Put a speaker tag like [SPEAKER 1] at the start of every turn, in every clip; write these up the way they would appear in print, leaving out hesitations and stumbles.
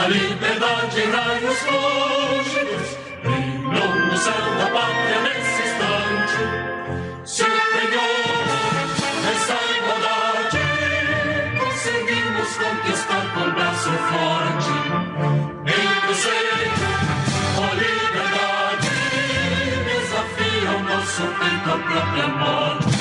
[SPEAKER 1] liberdade em raios fúlgidos brilhou no céu da pátria nesse instante. Se empenhou nessa igualdade, conseguimos conquistar com braço forte. Em cruzeiro, a liberdade desafia o nosso peito à própria morte.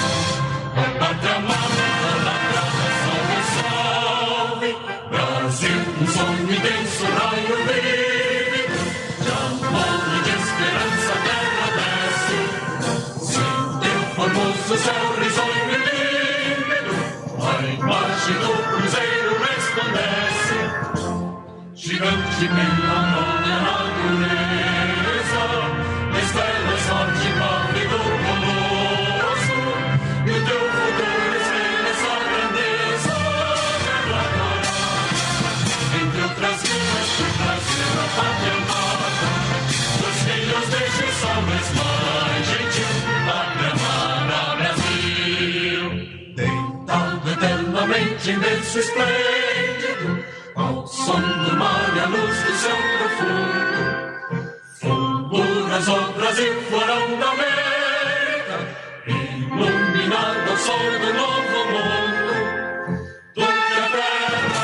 [SPEAKER 1] A pátria amada, idolatrada, salve, salve. Brasil, um sonho intenso, raio vívido, de amor e de esperança a terra desce. Se teu formoso céu risonho e límpido, a imagem do cruzeiro resplandece. Gigante pela nome a natureza, estrela sorte pálido colosso, e o teu futuro espelha essa grandeza. Entre outras vidas que Brasil na pátria amada, os filhos deixam salves mais gentil, pátria amada Brasil. Deitado eternamente em berço esplêndido, ao som do mar e a luz do céu profundo, fulguras o Brasil, florão da América, iluminado ao sol do novo mundo. Tu que a terra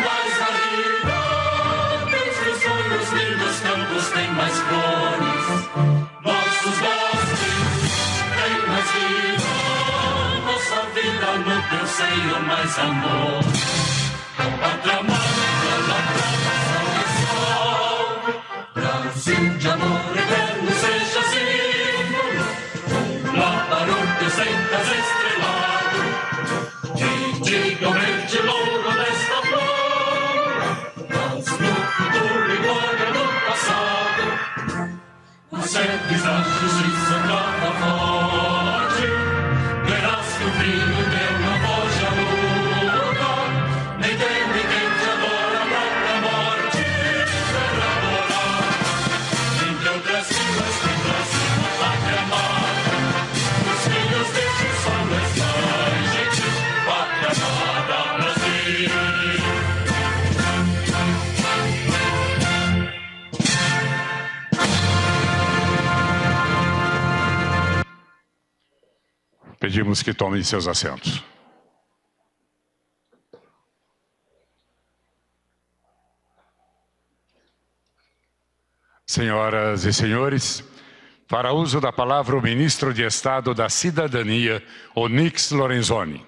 [SPEAKER 1] mais ardida, teus sonhos lindos campos têm mais flores, nossos bosques têm mais vida, nossa vida no teu seio mais amor. Pátria amada, idolatrada, salve, salve. Brasil de amor eterno seja símbolo, lá para o teu centas estrelado, que diga o verde louro desta flora, mas no futuro e glória do passado, os sedes da justiça cada forte, verás que o brilho teu não foge à luta, nem tem ninguém te adora a própria morte, entre outras vidas que Brasil na pátria amada, os filhos deste sol mais gentil, pátria amada Brasil.
[SPEAKER 2] Pedimos que tomem seus assentos. Senhoras e senhores, para uso da palavra o ministro de Estado da Cidadania, Onyx Lorenzoni.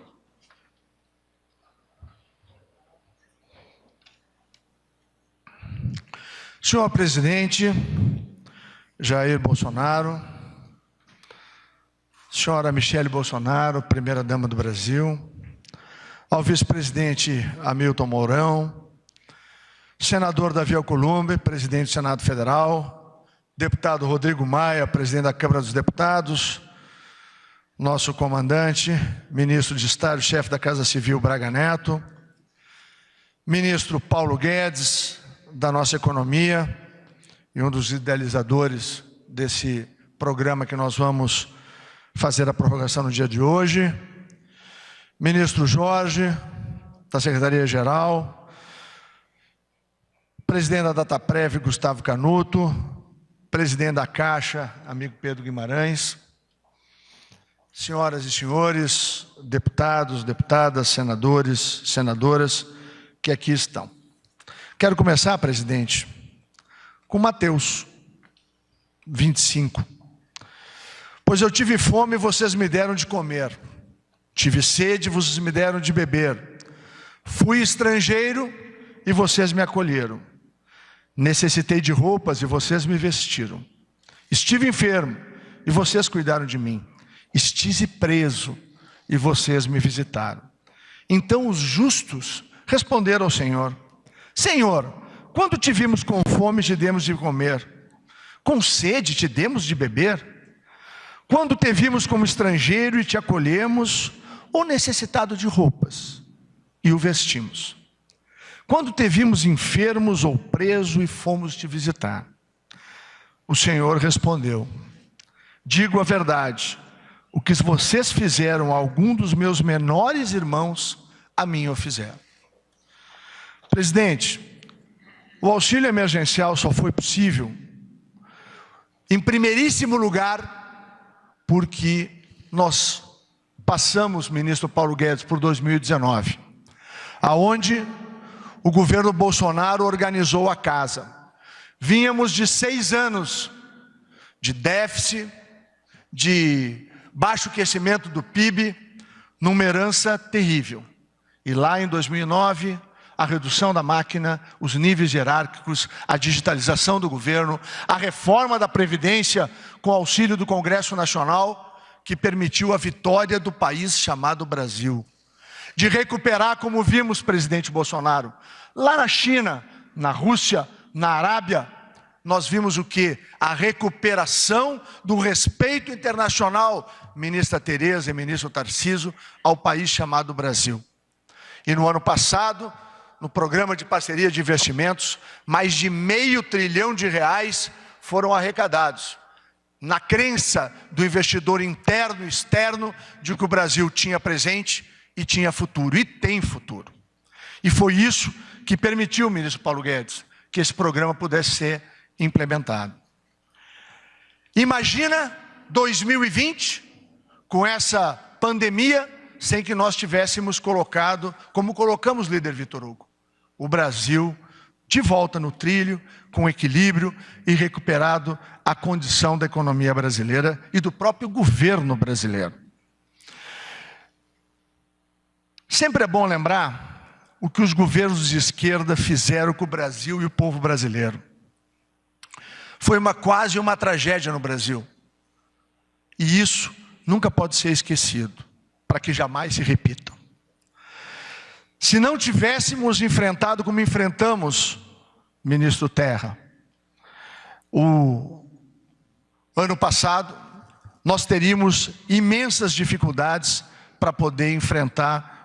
[SPEAKER 3] Senhor presidente Jair Bolsonaro, senhora Michele Bolsonaro, primeira-dama do Brasil, ao vice-presidente Hamilton Mourão, senador Davi Alcolumbre, presidente do Senado Federal, deputado Rodrigo Maia, presidente da Câmara dos Deputados, nosso comandante, ministro de Estado, chefe da Casa Civil Braga Neto, ministro Paulo Guedes, da nossa economia, e um dos idealizadores desse programa que nós vamos fazer a prorrogação no dia de hoje, ministro Jorge, da Secretaria-Geral, presidente da Dataprev, Gustavo Canuto, presidente da Caixa, amigo Pedro Guimarães, senhoras e senhores, deputados, deputadas, senadores, senadoras que aqui estão. Quero começar, presidente, com Mateus 25. Pois eu tive fome e vocês me deram de comer. Tive sede e vocês me deram de beber. Fui estrangeiro e vocês me acolheram. Necessitei de roupas e vocês me vestiram. Estive enfermo e vocês cuidaram de mim. Estive preso e vocês me visitaram. Então os justos responderam ao Senhor: Senhor, quando te vimos com fome te demos de comer, com sede te demos de beber? Quando te vimos como estrangeiro e te acolhemos, ou necessitado de roupas, e o vestimos? Quando te vimos enfermos ou preso e fomos te visitar? O Senhor respondeu: digo a verdade, o que vocês fizeram a algum dos meus menores irmãos, a mim o fizeram. Presidente, o auxílio emergencial só foi possível, em primeiríssimo lugar, porque nós passamos, ministro Paulo Guedes, por 2019, aonde o governo Bolsonaro organizou a casa. Vínhamos de 6 anos de déficit, de baixo crescimento do PIB, numa herança terrível. E lá em 2009, a redução da máquina, os níveis hierárquicos, a digitalização do governo, a reforma da Previdência com auxílio do Congresso Nacional, que permitiu a vitória do país chamado Brasil. De recuperar, como vimos, presidente Bolsonaro, lá na China, na Rússia, na Arábia, nós vimos o quê? A recuperação do respeito internacional, ministra Tereza e ministro Tarcísio, ao país chamado Brasil. E no ano passado, no programa de parceria de investimentos, mais de R$500 bilhão foram arrecadados, na crença do investidor interno e externo de que o Brasil tinha presente e tinha futuro, e tem futuro. E foi isso que permitiu, ministro Paulo Guedes, que esse programa pudesse ser implementado. Imagina 2020, com essa pandemia, sem que nós tivéssemos colocado, como colocamos, líder Vitor Hugo, o Brasil de volta no trilho, com equilíbrio e recuperado a condição da economia brasileira e do próprio governo brasileiro. Sempre é bom lembrar o que os governos de esquerda fizeram com o Brasil e o povo brasileiro. Foi quase uma tragédia no Brasil. E isso nunca pode ser esquecido, para que jamais se repita. Se não tivéssemos enfrentado como enfrentamos, ministro Terra, o ano passado, nós teríamos imensas dificuldades para poder enfrentar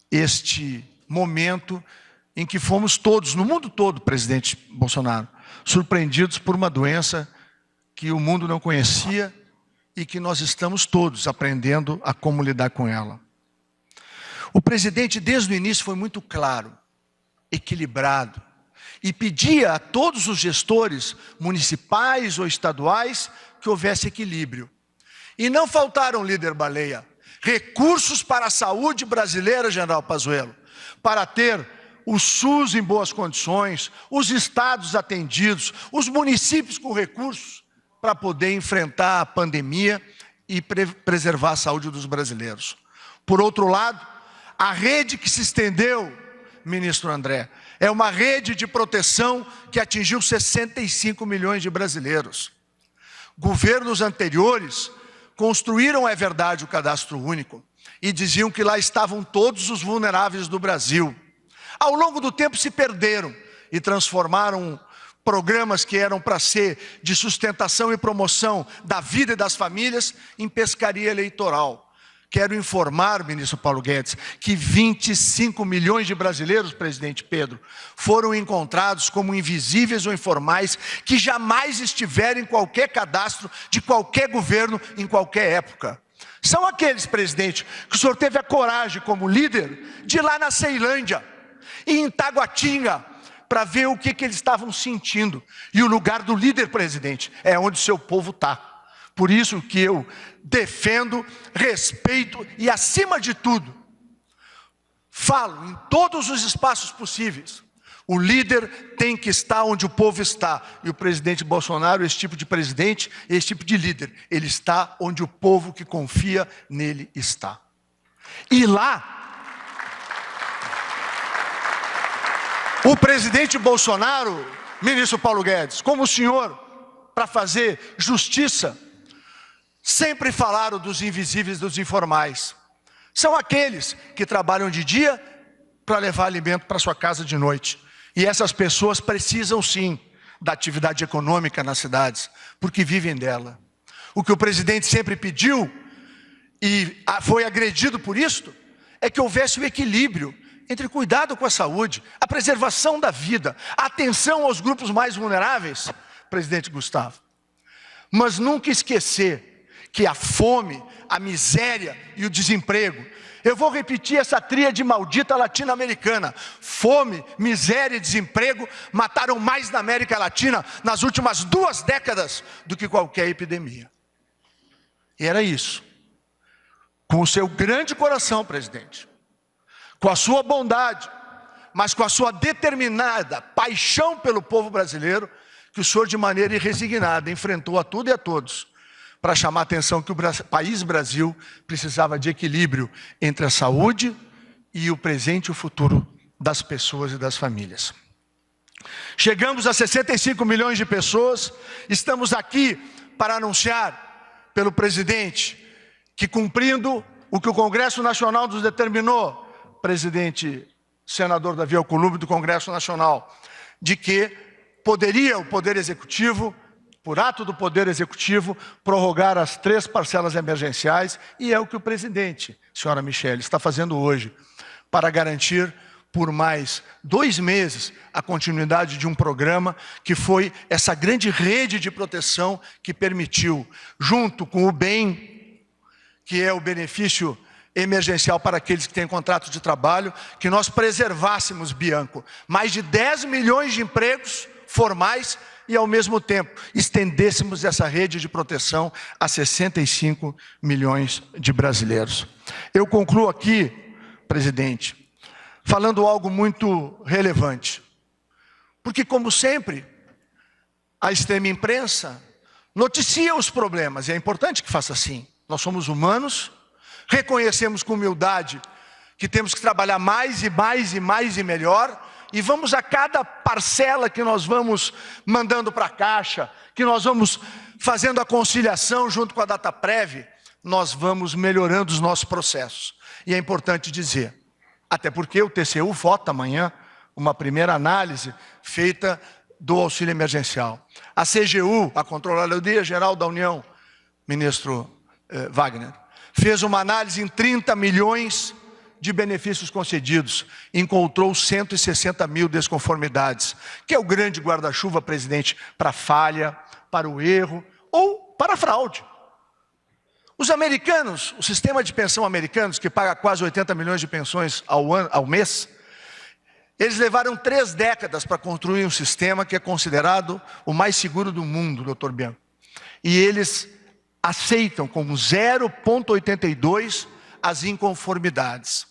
[SPEAKER 3] este momento em que fomos todos, no mundo todo, presidente Bolsonaro, surpreendidos por uma doença que o mundo não conhecia e que nós estamos todos aprendendo a como lidar com ela. O presidente, desde o início, foi muito claro, equilibrado, e pedia a todos os gestores, municipais ou estaduais, que houvesse equilíbrio. E não faltaram, líder Baleia, recursos para a saúde brasileira, general Pazuello, para ter o SUS em boas condições, os estados atendidos, os municípios com recursos, para poder enfrentar a pandemia e preservar a saúde dos brasileiros. Por outro lado, a rede que se estendeu, ministro André, é uma rede de proteção que atingiu 65 milhões de brasileiros. Governos anteriores construíram, é verdade, o cadastro único e diziam que lá estavam todos os vulneráveis do Brasil. Ao longo do tempo se perderam e transformaram programas que eram para ser de sustentação e promoção da vida e das famílias em pescaria eleitoral. Quero informar, ministro Paulo Guedes, que 25 milhões de brasileiros, presidente Pedro, foram encontrados como invisíveis ou informais, que jamais estiveram em qualquer cadastro de qualquer governo, em qualquer época. São aqueles, presidente, que o senhor teve a coragem, como líder, de ir lá na Ceilândia, e em Taguatinga, para ver o que eles estavam sentindo. E o lugar do líder, presidente, é onde o seu povo está. Por isso que eu defendo, respeito e, acima de tudo, falo em todos os espaços possíveis. O líder tem que estar onde o povo está. E o presidente Bolsonaro, esse tipo de presidente, esse tipo de líder, ele está onde o povo que confia nele está. E lá, o presidente Bolsonaro, ministro Paulo Guedes, como o senhor, para fazer justiça, sempre falaram dos invisíveis, dos informais. São aqueles que trabalham de dia para levar alimento para sua casa de noite. E essas pessoas precisam sim da atividade econômica nas cidades, porque vivem dela. O que o presidente sempre pediu, e foi agredido por isto, é que houvesse o equilíbrio entre cuidado com a saúde, a preservação da vida, a atenção aos grupos mais vulneráveis, presidente Gustavo. Mas nunca esquecer que a fome, a miséria e o desemprego Eu vou repetir essa tríade maldita latino-americana. Fome, miséria e desemprego mataram mais na América Latina nas últimas 2 décadas do que qualquer epidemia. E era isso. Com o seu grande coração, presidente, com a sua bondade, mas com a sua determinada paixão pelo povo brasileiro, que o senhor de maneira irresignada enfrentou a tudo e a todos, para chamar a atenção que o país Brasil precisava de equilíbrio entre a saúde e o presente e o futuro das pessoas e das famílias. Chegamos a 65 milhões de pessoas, estamos aqui para anunciar pelo presidente que, cumprindo o que o Congresso Nacional nos determinou, presidente senador Davi Alcolumbre do Congresso Nacional, de que poderia o Poder Executivo, por ato do Poder Executivo, prorrogar as 3 parcelas emergenciais, e é o que o presidente, senhora Michele, está fazendo hoje, para garantir por mais 2 meses a continuidade de um programa que foi essa grande rede de proteção que permitiu, junto com o BEM, que é o benefício emergencial para aqueles que têm contrato de trabalho, que nós preservássemos, Bianco, mais de 10 milhões de empregos formais e, ao mesmo tempo, estendêssemos essa rede de proteção a 65 milhões de brasileiros. Eu concluo aqui, presidente, falando algo muito relevante. Porque, como sempre, a extrema imprensa noticia os problemas, e é importante que faça assim. Nós somos humanos, reconhecemos com humildade que temos que trabalhar mais e mais e mais e melhor, e vamos a cada parcela que nós vamos mandando para a Caixa, que nós vamos fazendo a conciliação junto com a Dataprev, nós vamos melhorando os nossos processos. E é importante dizer, até porque o TCU vota amanhã uma primeira análise feita do auxílio emergencial. A CGU, a Controladoria Geral da União, ministro Wagner, fez uma análise em 30 milhões de benefícios concedidos, encontrou 160 mil desconformidades, que é o grande guarda-chuva, presidente, para a falha, para o erro ou para a fraude. Os americanos, o sistema de pensão americanos, que paga quase 80 milhões de pensões ao mês, eles levaram 3 décadas para construir um sistema que é considerado o mais seguro do mundo, doutor Bianco. E eles aceitam como 0,82 as inconformidades.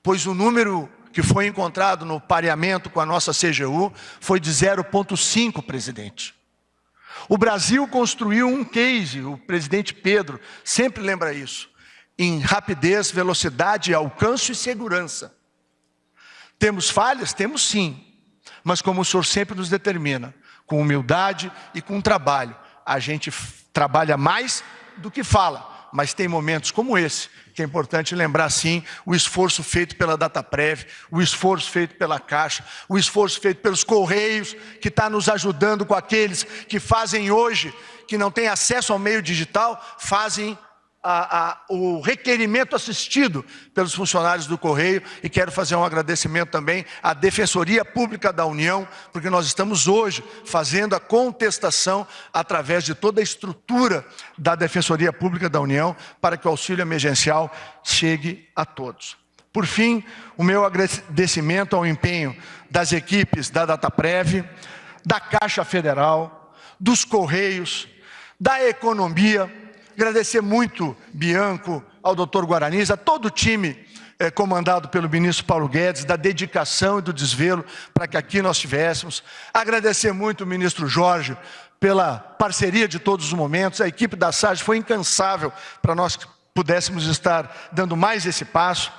[SPEAKER 3] Pois o número que foi encontrado no pareamento com a nossa CGU foi de 0,5, presidente. O Brasil construiu um case, o presidente Pedro sempre lembra isso, em rapidez, velocidade, alcance e segurança. Temos falhas? Temos sim, mas como o senhor sempre nos determina, com humildade e com trabalho, a gente trabalha mais do que fala, mas tem momentos como esse, que é importante lembrar sim, o esforço feito pela Dataprev, o esforço feito pela Caixa, o esforço feito pelos Correios, que está nos ajudando com aqueles que fazem hoje, que não têm acesso ao meio digital, fazem o requerimento assistido pelos funcionários do Correio, e quero fazer um agradecimento também à Defensoria Pública da União, porque nós estamos hoje fazendo a contestação através de toda a estrutura da Defensoria Pública da União para que o auxílio emergencial chegue a todos. Por fim, o meu agradecimento ao empenho das equipes da Dataprev, da Caixa Federal, dos Correios, da Economia. Agradecer muito, Bianco, ao doutor Guaraniz, a todo o time comandado pelo ministro Paulo Guedes, da dedicação e do desvelo para que aqui nós tivéssemos. Agradecer muito o ministro Jorge pela parceria de todos os momentos. A equipe da SAGE foi incansável para nós que pudéssemos estar dando mais esse passo.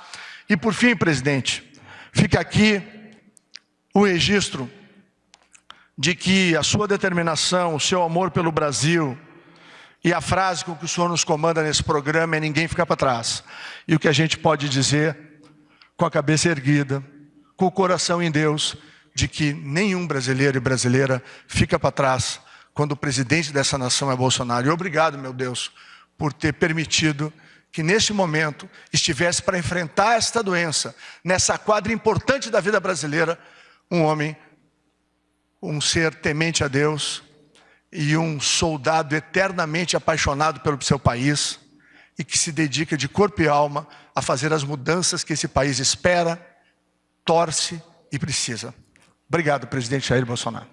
[SPEAKER 3] E por fim, presidente, fica aqui o registro de que a sua determinação, o seu amor pelo Brasil, e a frase com que o senhor nos comanda nesse programa é: ninguém fica para trás. E o que a gente pode dizer, com a cabeça erguida, com o coração em Deus, de que nenhum brasileiro e brasileira fica para trás quando o presidente dessa nação é Bolsonaro. E obrigado, meu Deus, por ter permitido que neste momento estivesse para enfrentar esta doença, nessa quadra importante da vida brasileira, um homem, um ser temente a Deus, e um soldado eternamente apaixonado pelo seu país, e que se dedica de corpo e alma a fazer as mudanças que esse país espera, torce e precisa. Obrigado, presidente Jair Bolsonaro.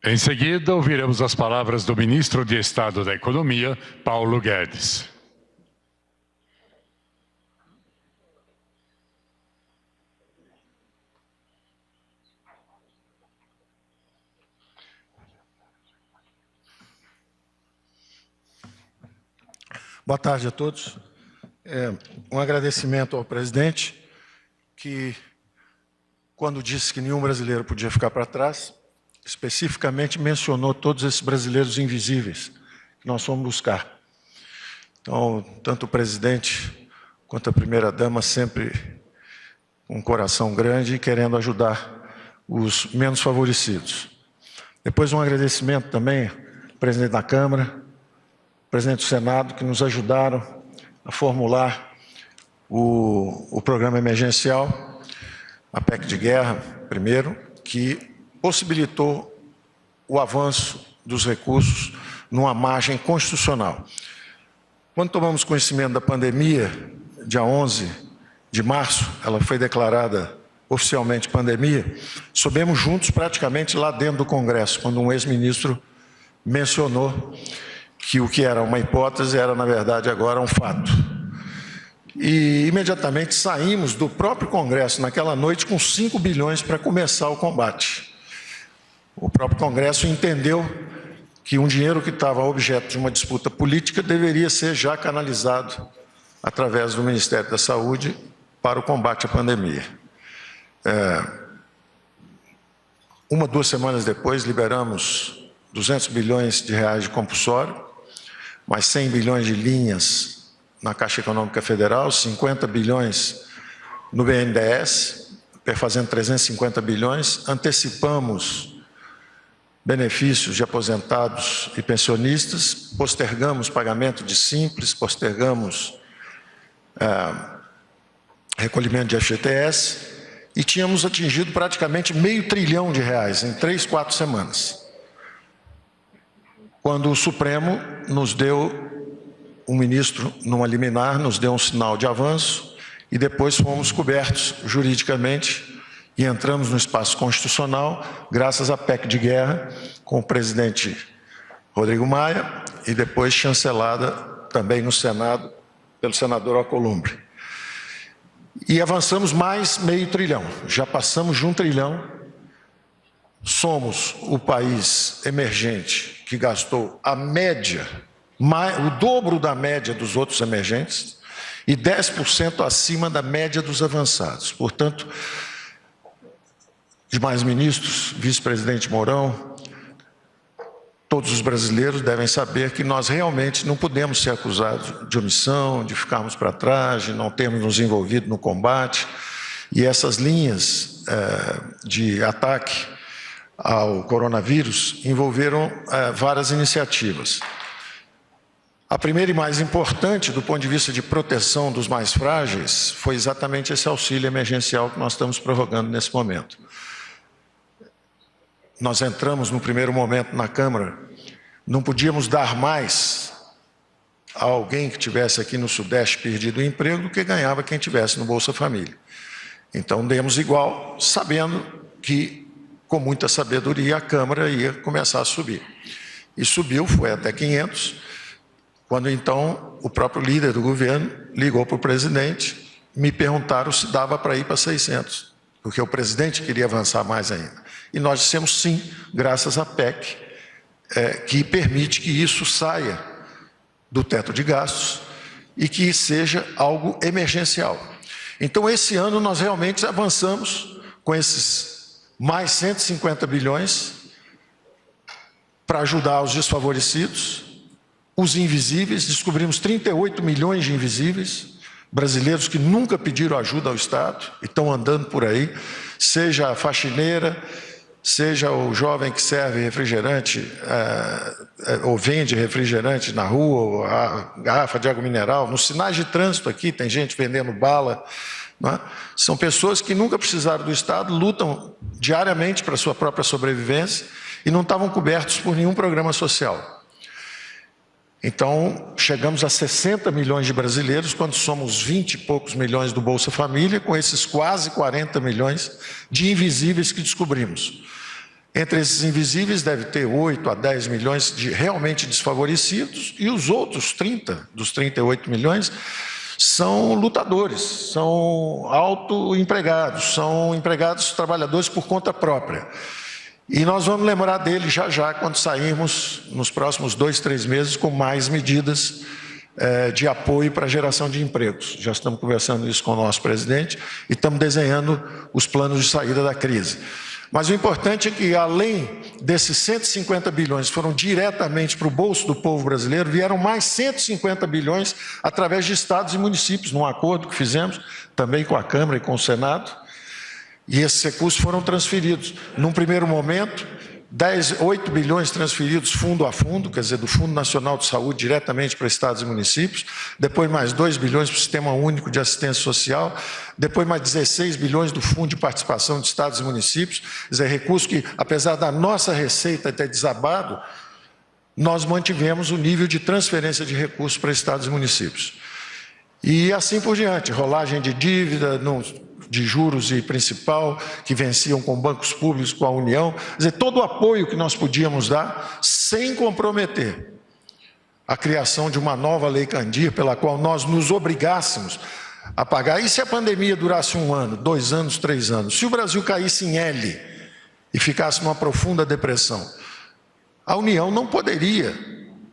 [SPEAKER 2] Em seguida, ouviremos as palavras do ministro de Estado da Economia, Paulo Guedes.
[SPEAKER 4] Boa tarde a todos. Um agradecimento ao presidente, que, quando disse que nenhum brasileiro podia ficar para trás, especificamente mencionou todos esses brasileiros invisíveis que nós fomos buscar. Então, tanto o presidente quanto a primeira-dama sempre com um coração grande e querendo ajudar os menos favorecidos. Depois um agradecimento também ao presidente da Câmara, presidente do Senado, que nos ajudaram a formular o programa emergencial, a PEC de guerra, primeiro, que possibilitou o avanço dos recursos numa margem constitucional. Quando tomamos conhecimento da pandemia, dia 11 de março, ela foi declarada oficialmente pandemia, soubemos juntos praticamente lá dentro do Congresso, quando um ex-ministro mencionou que o que era uma hipótese era, na verdade, agora um fato. E imediatamente saímos do próprio Congresso naquela noite com 5 bilhões para começar o combate. O próprio Congresso entendeu que um dinheiro que estava objeto de uma disputa política deveria ser já canalizado através do Ministério da Saúde para o combate à pandemia. 2 semanas depois, liberamos 200 bilhões de reais de compulsório, mais 100 bilhões de linhas na Caixa Econômica Federal, 50 bilhões no BNDES, perfazendo 350 bilhões, antecipamos benefícios de aposentados e pensionistas, postergamos pagamento de simples, postergamos recolhimento de FGTS e tínhamos atingido praticamente R$500 bilhão em 3, 4 semanas. Quando o Supremo nos deu, um ministro, numa liminar, nos deu um sinal de avanço e depois fomos cobertos juridicamente e entramos no espaço constitucional graças à PEC de guerra com o presidente Rodrigo Maia e depois chancelada também no Senado pelo senador Alcolumbre. E avançamos mais R$500 bilhão, já passamos de R$1 trilhão. Somos o país emergente que gastou a média, o dobro da média dos outros emergentes e 10% acima da média dos avançados. Portanto, demais ministros, vice-presidente Mourão, todos os brasileiros devem saber que nós realmente não podemos ser acusados de omissão, de ficarmos para trás, de não termos nos envolvido no combate. E essas linhas de ataque ao coronavírus envolveram várias iniciativas. A primeira e mais importante do ponto de vista de proteção dos mais frágeis foi exatamente esse auxílio emergencial que nós estamos prorrogando nesse momento. Nós entramos no primeiro momento na Câmara, não podíamos dar mais a alguém que tivesse aqui no Sudeste perdido o emprego do que ganhava quem tivesse no Bolsa Família. Então demos igual, sabendo que com muita sabedoria a Câmara ia começar a subir. E subiu, foi até 500, quando então o próprio líder do governo ligou para o presidente, me perguntaram se dava para ir para 600, porque o presidente queria avançar mais ainda. E nós dissemos sim, graças à PEC, que permite que isso saia do teto de gastos e que seja algo emergencial. Então, esse ano nós realmente avançamos com esses mais 150 bilhões para ajudar os desfavorecidos, os invisíveis. Descobrimos 38 milhões de invisíveis, brasileiros que nunca pediram ajuda ao Estado e estão andando por aí, seja a faxineira, seja o jovem que serve refrigerante ou vende refrigerante na rua, ou a garrafa de água mineral, nos sinais de trânsito aqui tem gente vendendo bala, não é? São pessoas que nunca precisaram do Estado, lutam diariamente para a sua própria sobrevivência e não estavam cobertos por nenhum programa social. Então, chegamos a 60 milhões de brasileiros, quando somos 20 e poucos milhões do Bolsa Família, com esses quase 40 milhões de invisíveis que descobrimos. Entre esses invisíveis deve ter 8 a 10 milhões de realmente desfavorecidos, e os outros 30 dos 38 milhões são lutadores, são autoempregados, são empregados trabalhadores por conta própria. E nós vamos lembrar dele já já, quando sairmos, nos próximos 2, 3 meses, com mais medidas de apoio para a geração de empregos. Já estamos conversando isso com o nosso presidente e estamos desenhando os planos de saída da crise. Mas o importante é que, além desses 150 bilhões que foram diretamente para o bolso do povo brasileiro, vieram mais 150 bilhões através de estados e municípios, num acordo que fizemos também com a Câmara e com o Senado. E esses recursos foram transferidos. Num primeiro momento, 8 bilhões transferidos fundo a fundo, quer dizer, do Fundo Nacional de Saúde diretamente para estados e municípios, depois mais 2 bilhões para o Sistema Único de Assistência Social, depois mais 16 bilhões do Fundo de Participação de Estados e Municípios, quer dizer, recursos que, apesar da nossa receita ter desabado, nós mantivemos o nível de transferência de recursos para estados e municípios. E assim por diante, rolagem de dívida, de juros e principal, que venciam com bancos públicos, com a União, quer dizer, todo o apoio que nós podíamos dar, sem comprometer a criação de uma nova Lei Candir, pela qual nós nos obrigássemos a pagar. E se a pandemia durasse 1 ano, 2 anos, 3 anos? Se o Brasil caísse em L e ficasse numa profunda depressão, a União não poderia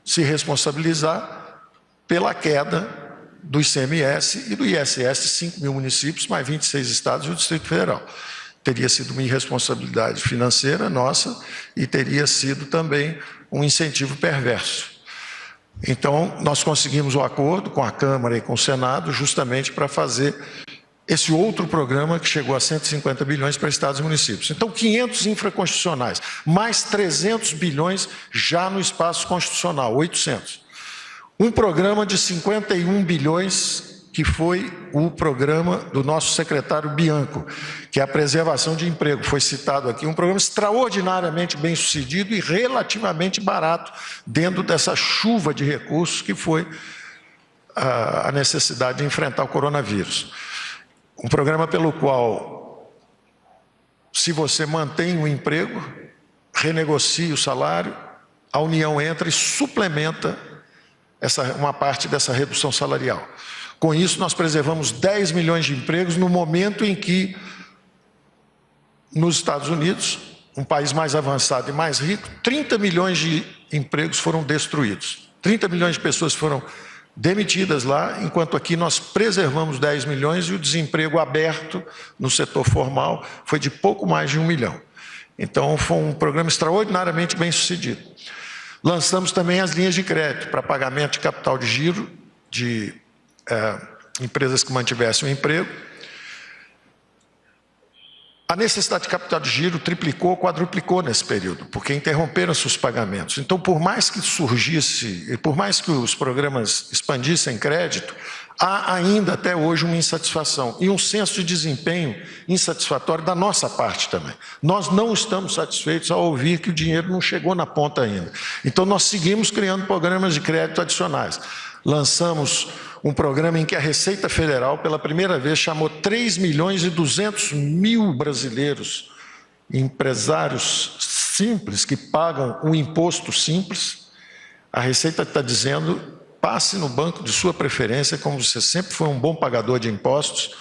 [SPEAKER 4] se responsabilizar pela queda do ICMS e do ISS, 5 mil municípios, mais 26 estados e o Distrito Federal. Teria sido uma irresponsabilidade financeira nossa e teria sido também um incentivo perverso. Então, nós conseguimos o acordo com a Câmara e com o Senado justamente para fazer esse outro programa que chegou a 150 bilhões para estados e municípios. Então, 500 infraconstitucionais, mais 300 bilhões já no espaço constitucional, 800. Um programa de 51 bilhões, que foi o programa do nosso secretário Bianco, que é a preservação de emprego, foi citado aqui, um programa extraordinariamente bem sucedido e relativamente barato, dentro dessa chuva de recursos que foi a necessidade de enfrentar o coronavírus. Um programa pelo qual, se você mantém o emprego, renegocia o salário, a União entra e suplementa uma parte dessa redução salarial. Com isso, nós preservamos 10 milhões de empregos no momento em que, nos Estados Unidos, um país mais avançado e mais rico, 30 milhões de empregos foram destruídos. 30 milhões de pessoas foram demitidas lá, enquanto aqui nós preservamos 10 milhões e o desemprego aberto no setor formal foi de pouco mais de 1 milhão. Então, foi um programa extraordinariamente bem sucedido. Lançamos também as linhas de crédito para pagamento de capital de giro de empresas que mantivessem o emprego. A necessidade de capital de giro triplicou, quadruplicou nesse período, porque interromperam-se os pagamentos. Então, por mais que surgisse, e por mais que os programas expandissem crédito, há ainda até hoje uma insatisfação e um senso de desempenho insatisfatório da nossa parte também. Nós não estamos satisfeitos ao ouvir que o dinheiro não chegou na ponta ainda. Então, nós seguimos criando programas de crédito adicionais. Lançamos um programa em que a Receita Federal, pela primeira vez, chamou 3 milhões e 200 mil brasileiros, empresários simples, que pagam um imposto simples. A Receita está dizendo: passe no banco de sua preferência, como você sempre foi um bom pagador de impostos,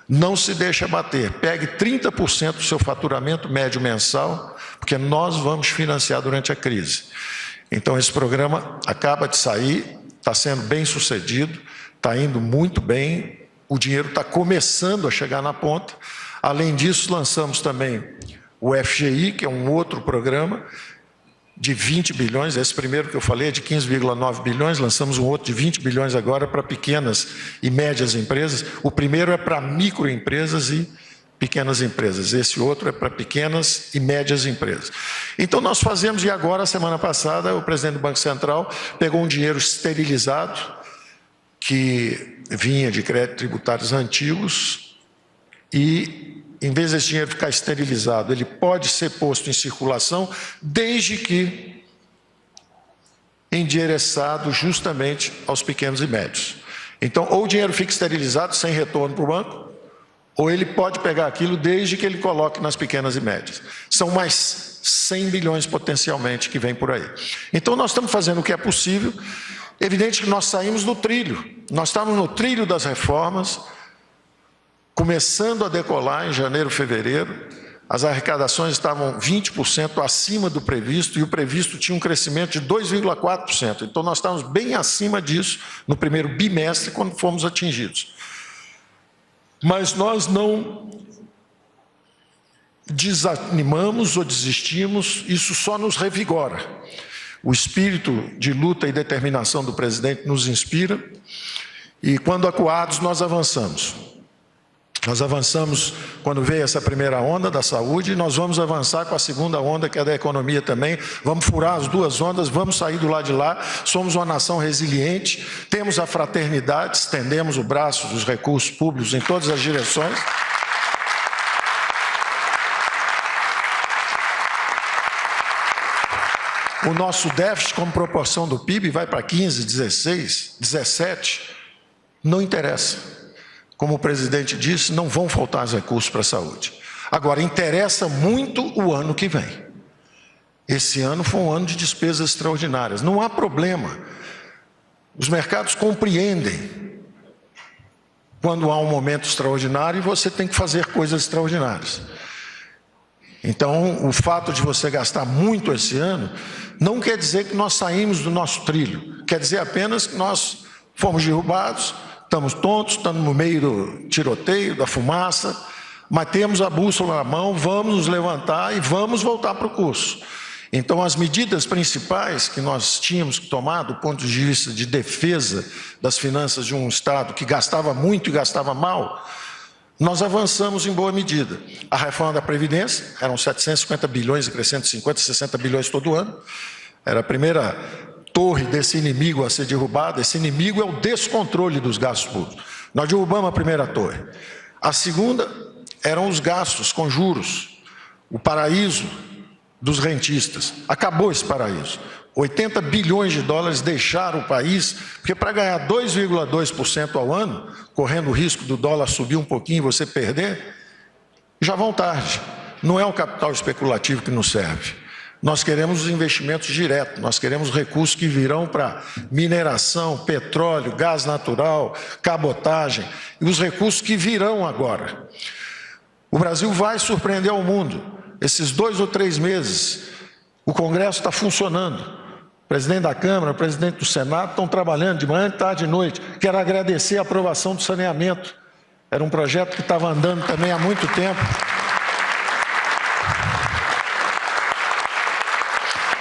[SPEAKER 4] não se deixe abater, pegue 30% do seu faturamento médio mensal, porque nós vamos financiar durante a crise. Então, esse programa acaba de sair, está sendo bem sucedido, está indo muito bem, o dinheiro está começando a chegar na ponta. Além disso, lançamos também o FGI, que é um outro programa de 20 bilhões, esse primeiro que eu falei é de 15,9 bilhões, lançamos um outro de 20 bilhões agora para pequenas e médias empresas. O primeiro é para microempresas e pequenas empresas. Esse outro é para pequenas e médias empresas. Então nós fazemos, e agora, semana passada, o presidente do Banco Central pegou um dinheiro esterilizado, que vinha de créditos tributários antigos, e em vez desse dinheiro ficar esterilizado, ele pode ser posto em circulação, desde que endereçado justamente aos pequenos e médios. Então, ou o dinheiro fica esterilizado, sem retorno para o banco, ou ele pode pegar aquilo desde que ele coloque nas pequenas e médias. São mais 100 bilhões potencialmente que vem por aí. Então nós estamos fazendo o que é possível. Evidente que nós saímos do trilho. Nós estávamos no trilho das reformas, começando a decolar em janeiro, fevereiro. As arrecadações estavam 20% acima do previsto, e o previsto tinha um crescimento de 2,4%. Então nós estávamos bem acima disso no primeiro bimestre, quando fomos atingidos. Mas nós não desanimamos ou desistimos, isso só nos revigora. O espírito de luta e determinação do presidente nos inspira, e quando acuados nós avançamos. Nós avançamos quando veio essa primeira onda da saúde, e nós vamos avançar com a segunda onda, que é da economia também. Vamos furar as duas ondas, vamos sair do lado de lá. Somos uma nação resiliente, temos a fraternidade, estendemos o braço dos recursos públicos em todas as direções. O nosso déficit, como proporção do PIB, vai para 15, 16, 17. Não interessa. Como o presidente disse, não vão faltar recursos para a saúde. Agora, interessa muito o ano que vem. Esse ano foi um ano de despesas extraordinárias. Não há problema. Os mercados compreendem quando há um momento extraordinário e você tem que fazer coisas extraordinárias. Então, o fato de você gastar muito esse ano não quer dizer que nós saímos do nosso trilho. Quer dizer apenas que nós fomos derrubados, estamos tontos, estamos no meio do tiroteio, da fumaça, mas temos a bússola na mão, vamos nos levantar e vamos voltar para o curso. Então, as medidas principais que nós tínhamos que tomar do ponto de vista de defesa das finanças de um Estado que gastava muito e gastava mal, nós avançamos em boa medida. A reforma da Previdência, eram 750 bilhões e crescendo 50, 60 bilhões todo ano, era a primeira torre desse inimigo a ser derrubada. Esse inimigo é o descontrole dos gastos públicos. Nós derrubamos a primeira torre. A segunda eram os gastos com juros, o paraíso dos rentistas. Acabou esse paraíso. 80 bilhões de dólares deixaram o país, porque para ganhar 2,2% ao ano, correndo o risco do dólar subir um pouquinho e você perder, já vão tarde. Não é o capital especulativo que nos serve. Nós queremos os investimentos diretos, nós queremos recursos que virão para mineração, petróleo, gás natural, cabotagem, e os recursos que virão agora. O Brasil vai surpreender ao mundo. Esses 2 ou 3 meses, o Congresso está funcionando. O presidente da Câmara, o presidente do Senado estão trabalhando de manhã, de tarde e noite. Quero agradecer a aprovação do saneamento. Era um projeto que estava andando também há muito tempo.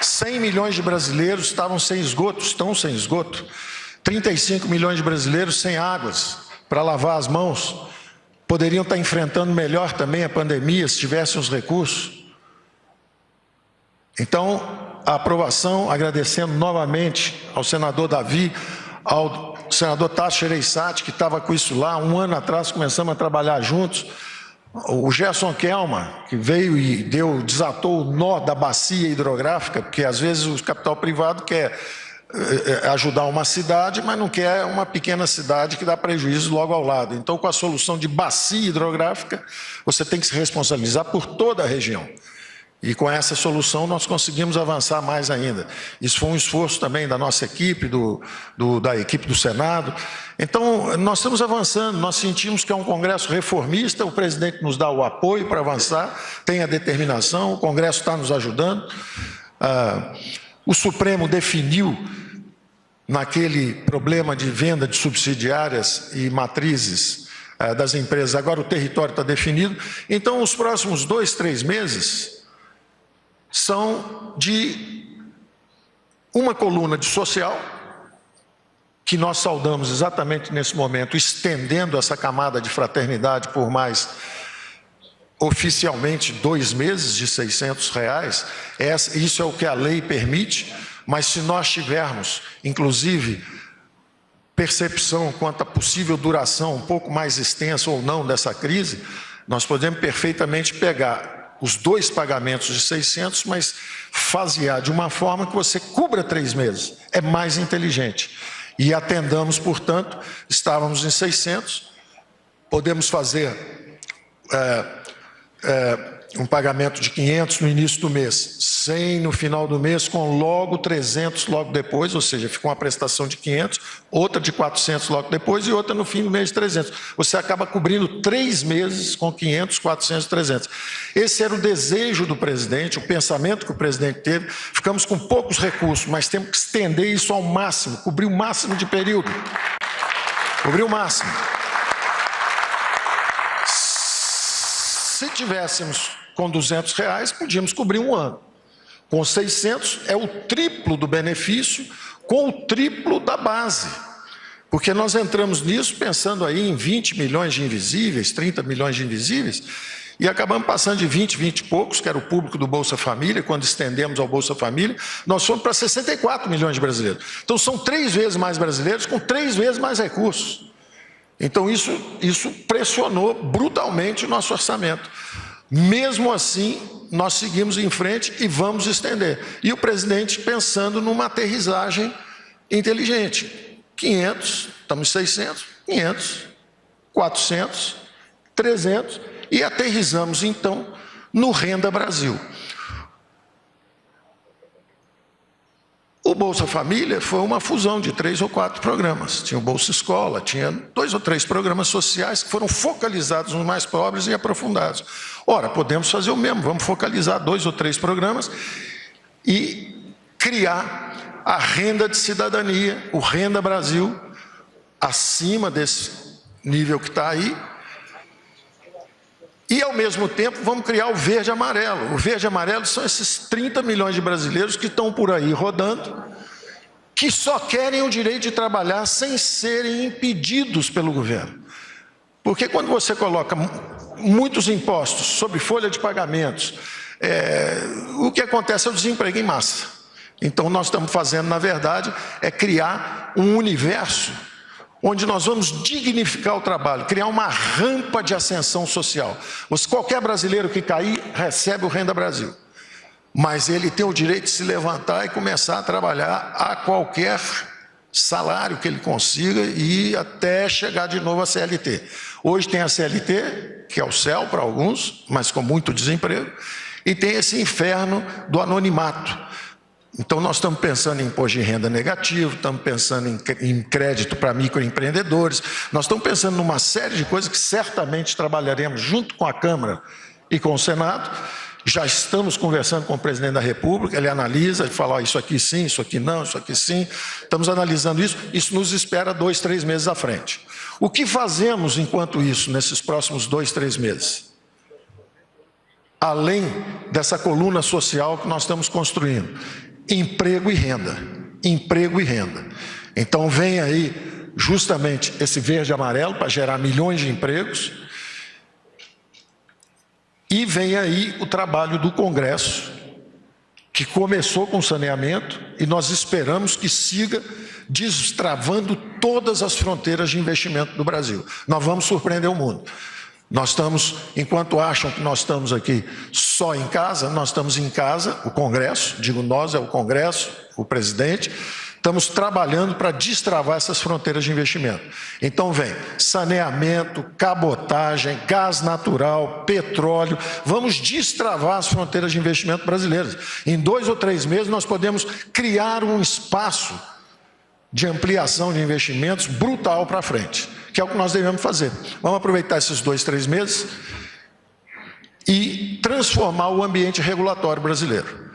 [SPEAKER 4] 100 milhões de brasileiros estavam sem esgoto, estão sem esgoto. 35 milhões de brasileiros sem águas para lavar as mãos. Poderiam estar enfrentando melhor também a pandemia se tivessem os recursos. Então, a aprovação, agradecendo novamente ao senador Davi, ao senador Tasso Gereissati, que estava com isso lá, 1 ano atrás começamos a trabalhar juntos. O Gerson Kelma, que veio e desatou o nó da bacia hidrográfica, porque às vezes o capital privado quer ajudar uma cidade, mas não quer uma pequena cidade que dá prejuízo logo ao lado. Então, com a solução de bacia hidrográfica, você tem que se responsabilizar por toda a região. E com essa solução nós conseguimos avançar mais ainda. Isso foi um esforço também da nossa equipe, da equipe do Senado. Então, nós estamos avançando, nós sentimos que é um Congresso reformista, o presidente nos dá o apoio para avançar, tem a determinação, o Congresso está nos ajudando. O Supremo definiu naquele problema de venda de subsidiárias e matrizes das empresas, agora o território está definido. Então, os próximos 2, 3 meses são de uma coluna de social, que nós saudamos exatamente nesse momento, estendendo essa camada de fraternidade por mais oficialmente 2 meses de R$600, isso é o que a lei permite, mas se nós tivermos, inclusive, percepção quanto à possível duração um pouco mais extensa ou não dessa crise, nós podemos perfeitamente pegar os 2 pagamentos de 600, mas fasear de uma forma que você cubra 3 meses. É mais inteligente. E atendamos, portanto, estávamos em 600, podemos fazer um pagamento de 500 no início do mês, 100 no final do mês, com logo 300 logo depois, ou seja, fica uma prestação de 500, outra de 400 logo depois e outra no fim do mês de 300. Você acaba cobrindo 3 meses com 500, 400, 300. Esse era o desejo do presidente, o pensamento que o presidente teve. Ficamos com poucos recursos, mas temos que estender isso ao máximo, cobrir o máximo de período. Cobrir o máximo. Se tivéssemos com R$200, podíamos cobrir 1 ano. Com 600, é o triplo do benefício, com o triplo da base. Porque nós entramos nisso pensando aí em 20 milhões de invisíveis, 30 milhões de invisíveis, e acabamos passando de 20 e poucos, que era o público do Bolsa Família. Quando estendemos ao Bolsa Família, nós fomos para 64 milhões de brasileiros. Então são 3 vezes mais brasileiros com 3 vezes mais recursos. Então isso pressionou brutalmente o nosso orçamento. Mesmo assim, nós seguimos em frente e vamos estender. E o presidente pensando numa aterrissagem inteligente. 500, estamos em 600, 500, 400, 300 e aterrissamos então no Renda Brasil. O Bolsa Família foi uma fusão de 3 ou 4 programas. Tinha o Bolsa Escola, tinha 2 ou 3 programas sociais que foram focalizados nos mais pobres e aprofundados. Ora, podemos fazer o mesmo, vamos focalizar 2 ou 3 programas e criar a renda de cidadania, o Renda Brasil, acima desse nível que está aí. E, ao mesmo tempo, vamos criar o verde e amarelo. O verde e amarelo são esses 30 milhões de brasileiros que estão por aí rodando, que só querem o direito de trabalhar sem serem impedidos pelo governo. Porque quando você coloca muitos impostos sobre folha de pagamentos, o que acontece é o desemprego em massa. Então, nós estamos fazendo, na verdade, é criar um universo onde nós vamos dignificar o trabalho, criar uma rampa de ascensão social. Qualquer brasileiro que cair, recebe o Renda Brasil. Mas ele tem o direito de se levantar e começar a trabalhar a qualquer salário que ele consiga e até chegar de novo à CLT. Hoje tem a CLT, que é o céu para alguns, mas com muito desemprego, e tem esse inferno do anonimato. Então, nós estamos pensando em imposto de renda negativo, estamos pensando em crédito para microempreendedores, nós estamos pensando numa série de coisas que certamente trabalharemos junto com a Câmara e com o Senado. Já estamos conversando com o presidente da República, ele analisa e fala, isso aqui sim, isso aqui não, isso aqui sim. Estamos analisando isso nos espera 2, 3 meses à frente. O que fazemos enquanto isso, nesses próximos 2, 3 meses? Além dessa coluna social que nós estamos construindo, emprego e renda, emprego e renda. Então vem aí justamente esse verde e amarelo para gerar milhões de empregos e vem aí o trabalho do Congresso, que começou com saneamento e nós esperamos que siga destravando todas as fronteiras de investimento do Brasil. Nós vamos surpreender o mundo. Nós estamos, enquanto acham que nós estamos aqui só em casa, nós estamos em casa, o Congresso, digo nós, é o Congresso, o presidente, estamos trabalhando para destravar essas fronteiras de investimento. Então vem saneamento, cabotagem, gás natural, petróleo, vamos destravar as fronteiras de investimento brasileiras. Em 2 ou 3 meses nós podemos criar um espaço de ampliação de investimentos brutal para frente, que é o que nós devemos fazer. Vamos aproveitar esses 2, 3 meses e transformar o ambiente regulatório brasileiro.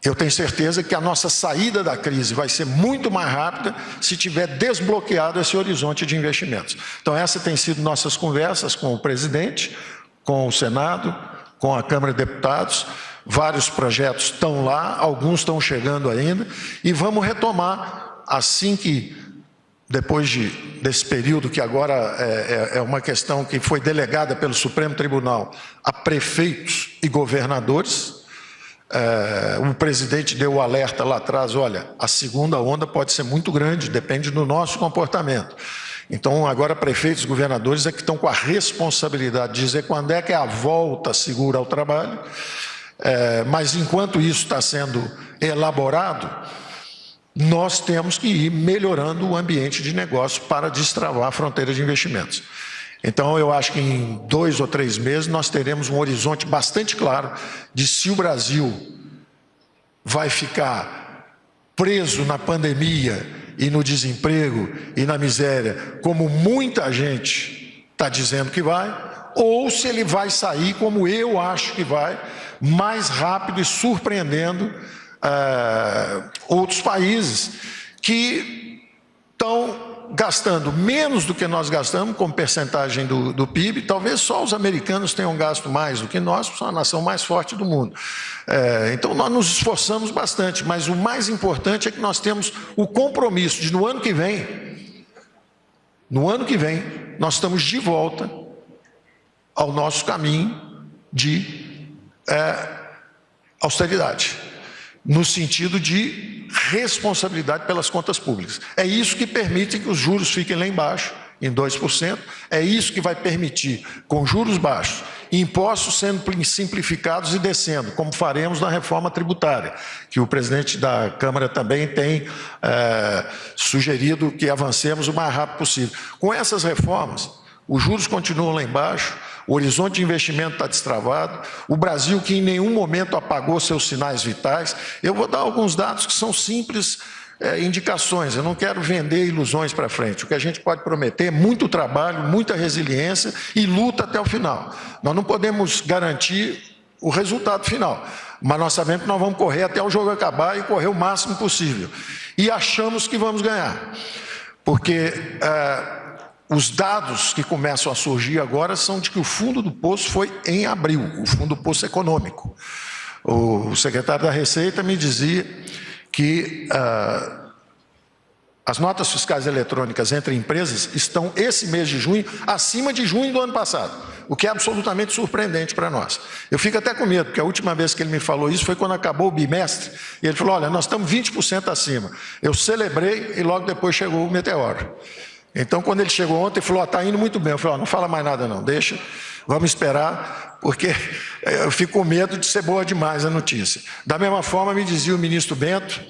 [SPEAKER 4] Eu tenho certeza que a nossa saída da crise vai ser muito mais rápida se tiver desbloqueado esse horizonte de investimentos. Então, essa tem sido nossas conversas com o presidente, com o Senado, com a Câmara de Deputados. Vários projetos estão lá, alguns estão chegando ainda, e vamos retomar assim que depois desse período que agora é uma questão que foi delegada pelo Supremo Tribunal a prefeitos e governadores. O presidente deu o alerta lá atrás, olha, a segunda onda pode ser muito grande, depende do nosso comportamento. Então, agora, prefeitos e governadores é que estão com a responsabilidade de dizer quando é que é a volta segura ao trabalho, mas enquanto isso está sendo elaborado, nós temos que ir melhorando o ambiente de negócio para destravar a fronteira de investimentos. Então, eu acho que em 2 ou 3 meses nós teremos um horizonte bastante claro de se o Brasil vai ficar preso na pandemia e no desemprego e na miséria, como muita gente está dizendo que vai, ou se ele vai sair, como eu acho que vai, mais rápido e surpreendendo outros países que estão gastando menos do que nós gastamos, como percentagem do PIB. Talvez só os americanos tenham gasto mais do que nós, porque somos a nação mais forte do mundo. Então, nós nos esforçamos bastante, mas o mais importante é que nós temos o compromisso de, no ano que vem, nós estamos de volta ao nosso caminho de austeridade, no sentido de responsabilidade pelas contas públicas. É isso que permite que os juros fiquem lá embaixo, em 2%, é isso que vai permitir, com juros baixos, impostos sendo simplificados e descendo, como faremos na reforma tributária, que o presidente da Câmara também tem sugerido que avancemos o mais rápido possível. Com essas reformas, os juros continuam lá embaixo, o horizonte de investimento está destravado, o Brasil que em nenhum momento apagou seus sinais vitais. Eu vou dar alguns dados que são simples indicações, eu não quero vender ilusões para frente. O que a gente pode prometer é muito trabalho, muita resiliência e luta até o final. Nós não podemos garantir o resultado final, mas nós sabemos que nós vamos correr até o jogo acabar e correr o máximo possível. E achamos que vamos ganhar, porque os dados que começam a surgir agora são de que o fundo do poço foi em abril, o fundo do poço econômico. O secretário da Receita me dizia que as notas fiscais eletrônicas entre empresas estão, esse mês de junho, acima de junho do ano passado, o que é absolutamente surpreendente para nós. Eu fico até com medo, porque a última vez que ele me falou isso foi quando acabou o bimestre, e ele falou, olha, nós estamos 20% acima. Eu celebrei e logo depois chegou o meteoro. Então, quando ele chegou ontem, ele falou, está indo muito bem. Eu falei, não fala mais nada não, deixa, vamos esperar, porque eu fico com medo de ser boa demais a notícia. Da mesma forma, me dizia o ministro Bento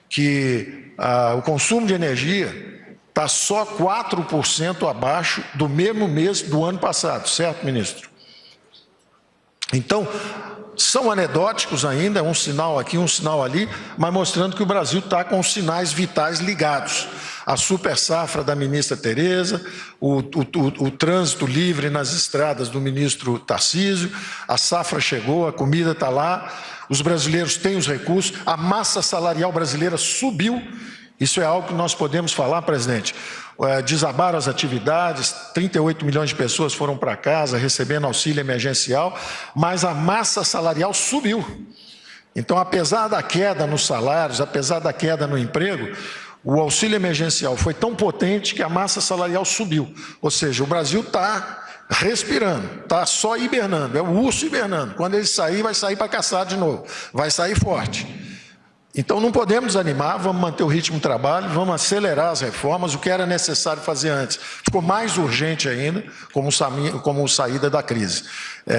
[SPEAKER 4] que o consumo de energia está só 4% abaixo do mesmo mês do ano passado, certo, ministro? Então, são anedóticos ainda, um sinal aqui, um sinal ali, mas mostrando que o Brasil está com os sinais vitais ligados. A super safra da ministra Tereza, o trânsito livre nas estradas do ministro Tarcísio, a safra chegou, a comida está lá, os brasileiros têm os recursos, a massa salarial brasileira subiu. Isso é algo que nós podemos falar, presidente. Desabaram as atividades, 38 milhões de pessoas foram para casa recebendo auxílio emergencial, mas a massa salarial subiu. Então, apesar da queda nos salários, apesar da queda no emprego, o auxílio emergencial foi tão potente que a massa salarial subiu. Ou seja, o Brasil está respirando, está só hibernando, é o urso hibernando. Quando ele sair, vai sair para caçar de novo, vai sair forte. Então não podemos desanimar, vamos manter o ritmo de trabalho, vamos acelerar as reformas, o que era necessário fazer antes ficou mais urgente ainda, como saída da crise.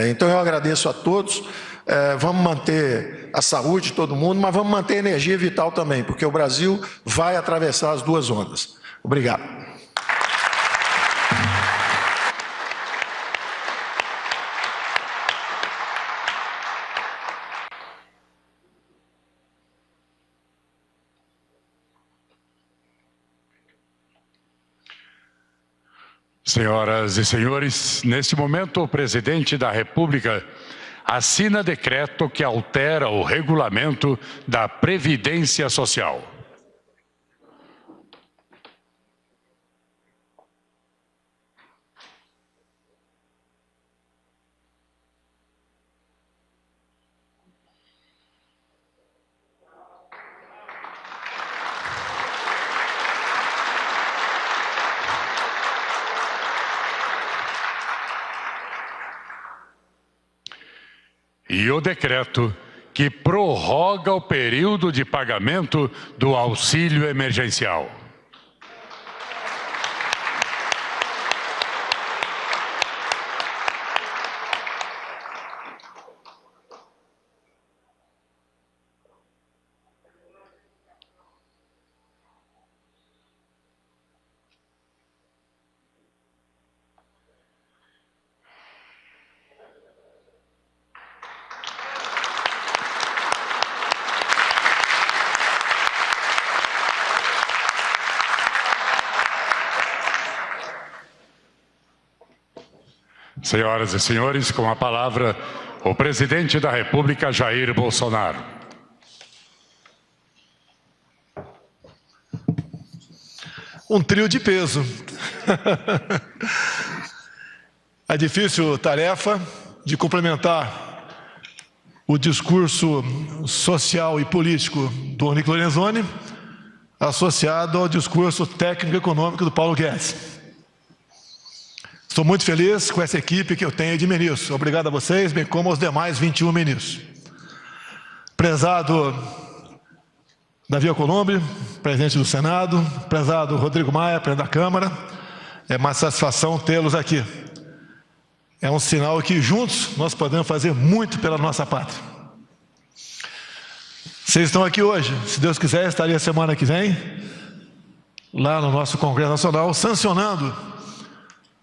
[SPEAKER 4] Então eu agradeço a todos, vamos manter a saúde de todo mundo, mas vamos manter a energia vital também, porque o Brasil vai atravessar as duas ondas. Obrigado.
[SPEAKER 2] Senhoras e senhores, neste momento o presidente da República assina decreto que altera o regulamento da Previdência Social. e o decreto que prorroga o período de pagamento do auxílio emergencial. Senhoras e senhores, com a palavra, o presidente da República, Jair Bolsonaro.
[SPEAKER 5] Um trio de peso. A difícil tarefa de complementar o discurso social e político do Onyx Lorenzoni, associado ao discurso técnico-econômico do Paulo Guedes. Estou muito feliz com essa equipe que eu tenho de ministros. Obrigado a vocês, bem como aos demais 21 ministros. Prezado Davi Alcolumbre, presidente do Senado, prezado Rodrigo Maia, presidente da Câmara, é uma satisfação tê-los aqui. É um sinal que juntos nós podemos fazer muito pela nossa pátria. Vocês estão aqui hoje, se Deus quiser, estaria semana que vem, lá no nosso Congresso Nacional, sancionando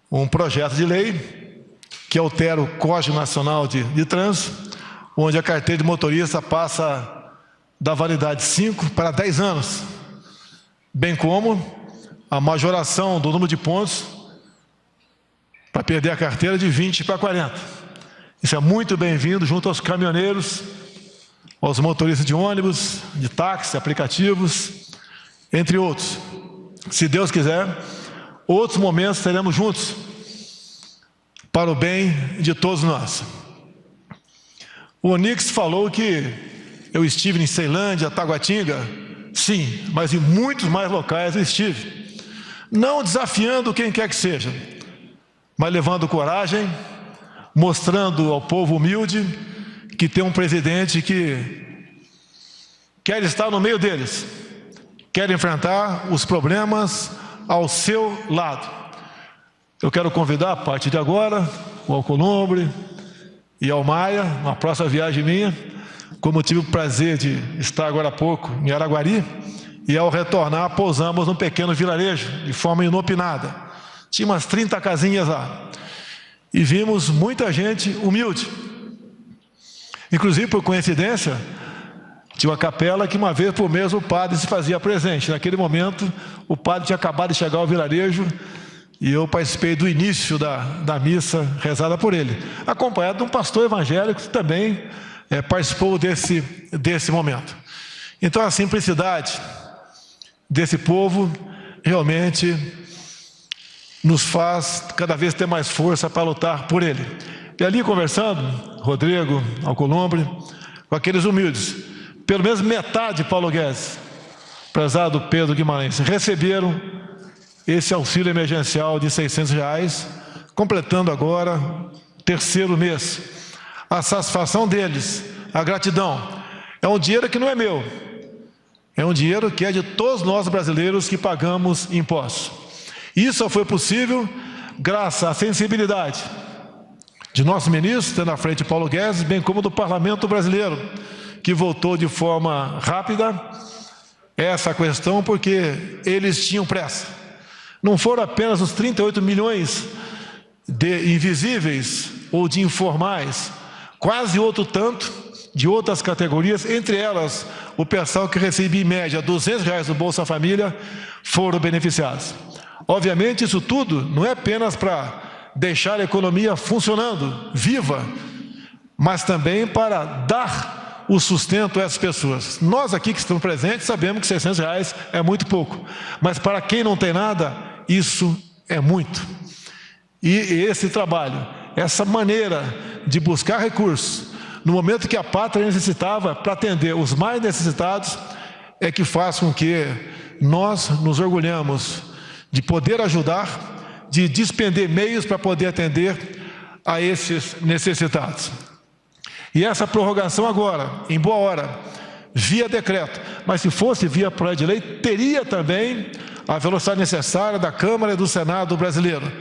[SPEAKER 5] um projeto de lei que altera o Código Nacional de Trânsito, onde a carteira de motorista passa da validade de 5 para 10 anos, bem como a majoração do número de pontos para perder a carteira de 20 para 40. Isso é muito bem-vindo junto aos caminhoneiros, aos motoristas de ônibus, de táxi, aplicativos, entre outros. Se Deus quiser, outros momentos teremos juntos para o bem de todos nós. O Onyx falou que eu estive em Ceilândia, Taguatinga. Sim, mas em muitos mais locais eu estive. Não desafiando quem quer que seja, mas levando coragem, mostrando ao povo humilde que tem um presidente que quer estar no meio deles, quer enfrentar os problemas ao seu lado. Eu quero convidar, a partir de agora, o Alcolumbre e ao Maia, uma próxima viagem minha, como tive o prazer de estar agora há pouco em Araguari, e ao retornar pousamos num pequeno vilarejo, de forma inopinada. Tinha umas 30 casinhas lá. E vimos muita gente humilde. Inclusive, por coincidência, tinha uma capela que uma vez por mês o padre se fazia presente. Naquele momento, o padre tinha acabado de chegar ao vilarejo e eu participei do início da missa rezada por ele, acompanhado de um pastor evangélico que também participou desse momento. Então, a simplicidade desse povo realmente nos faz cada vez ter mais força para lutar por ele. E ali conversando, Rodrigo Alcolumbre, com aqueles humildes, pelo menos metade de Paulo Guedes, prezado Pedro Guimarães, receberam esse auxílio emergencial de R$600, completando agora terceiro mês. A satisfação deles, a gratidão, é um dinheiro que não é meu, é um dinheiro que é de todos nós brasileiros que pagamos impostos. Isso só foi possível graças à sensibilidade de nosso ministro, tendo à frente Paulo Guedes, bem como do Parlamento brasileiro, que votou de forma rápida essa questão, porque eles tinham pressa. Não foram apenas os 38 milhões de invisíveis ou de informais, quase outro tanto de outras categorias, entre elas o pessoal que recebia em média R$200 do Bolsa Família, foram beneficiados. Obviamente isso tudo não é apenas para deixar a economia funcionando, viva, mas também para dar o sustento a essas pessoas. Nós aqui que estamos presentes sabemos que R$600 é muito pouco, mas para quem não tem nada, isso é muito. E esse trabalho, essa maneira de buscar recursos, no momento que a pátria necessitava para atender os mais necessitados, é que faz com que nós nos orgulhamos de poder ajudar, de despender meios para poder atender a esses necessitados. E essa prorrogação agora, em boa hora, via decreto, mas se fosse via projeto de lei, teria também a velocidade necessária da Câmara e do Senado brasileiro.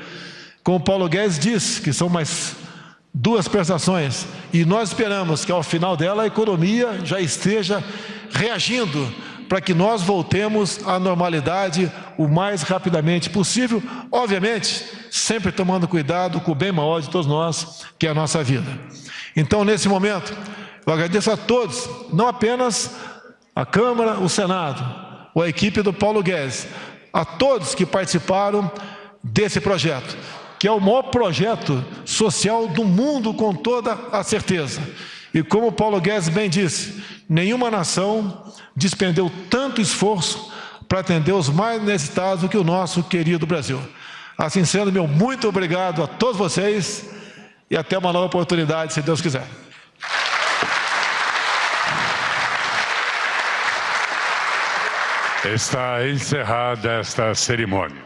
[SPEAKER 5] Como Paulo Guedes disse, que são mais 2 prestações, e nós esperamos que ao final dela a economia já esteja reagindo para que nós voltemos à normalidade o mais rapidamente possível, obviamente, sempre tomando cuidado com o bem maior de todos nós, que é a nossa vida. Então, nesse momento, eu agradeço a todos, não apenas a Câmara, o Senado, ou a equipe do Paulo Guedes, a todos que participaram desse projeto, que é o maior projeto social do mundo, com toda a certeza. E como Paulo Guedes bem disse, nenhuma nação despendeu tanto esforço para atender os mais necessitados do que o nosso querido Brasil. Assim sendo, meu muito obrigado a todos vocês e até uma nova oportunidade, se Deus quiser.
[SPEAKER 2] Está encerrada esta cerimônia.